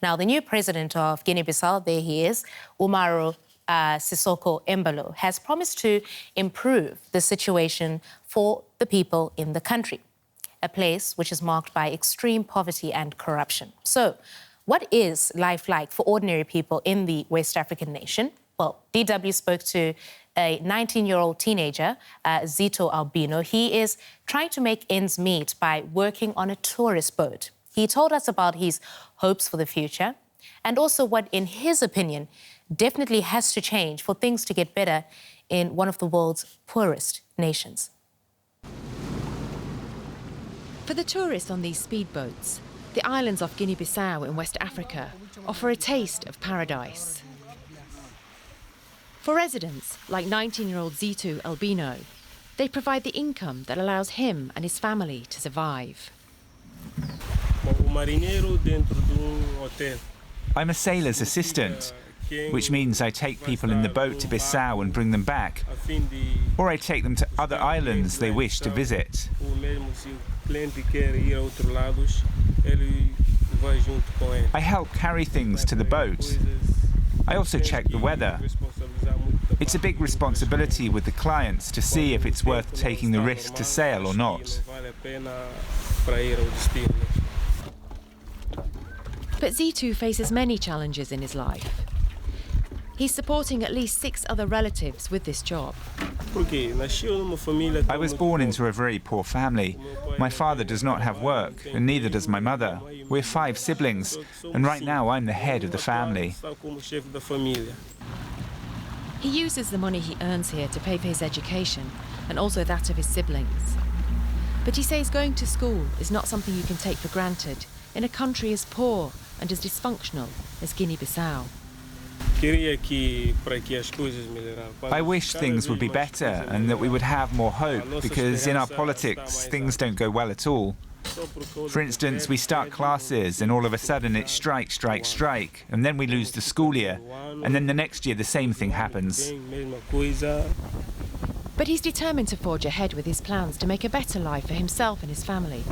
Now, the new president of Guinea Bissau, there he is, Umaro Sissoco Embaló, has promised to improve the situation for the people in the country, a place which is marked by extreme poverty and corruption. So, what is life like for ordinary people in the West African nation? Well, DW spoke to a 19-year-old teenager, Zitu Albino. He is trying to make ends meet by working on a tourist boat. He told us about his hopes for the future and also what, in his opinion, definitely has to change for things to get better in one of the world's poorest nations. For the tourists on these speedboats, the islands off Guinea Bissau in West Africa offer a taste of paradise. For residents, like 19-year-old Zitu Albino, they provide the income that allows him and his family to survive. I'm a sailor's assistant, which means I take people in the boat to Bissau and bring them back, or I take them to other islands they wish to visit. I help carry things to the boat. I also check the weather. It's a big responsibility with the clients to see if it's worth taking the risk to sail or not. But Zitu faces many challenges in his life. He's supporting at least 6 other relatives with this job. I was born into a very poor family. My father does not have work, and neither does my mother. We're 5 siblings, and right now I'm the head of the family. He uses the money he earns here to pay for his education and also that of his siblings. But he says going to school is not something you can take for granted in a country as poor and as dysfunctional as Guinea Bissau. I wish things would be better and that we would have more hope, because in our politics things don't go well at all. For instance, we start classes and all of a sudden it's strike, strike, strike, and then we lose the school year, and then the next year the same thing happens. But he's determined to forge ahead with his plans to make a better life for himself and his family,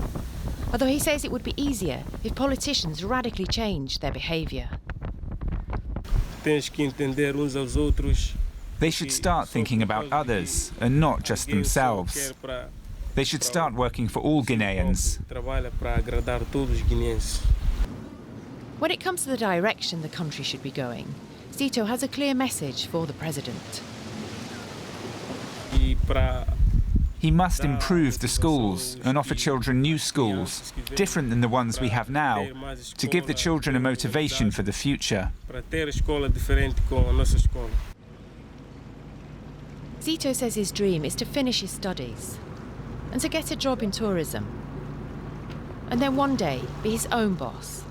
although he says it would be easier if politicians radically changed their behaviour. They should start thinking about others and not just themselves. They should start working for all Guineans. When it comes to the direction the country should be going, Zitu has a clear message for the president. He must improve the schools and offer children new schools, different than the ones we have now, to give the children a motivation for the future. Zitu says his dream is to finish his studies and to get a job in tourism, and then one day be his own boss.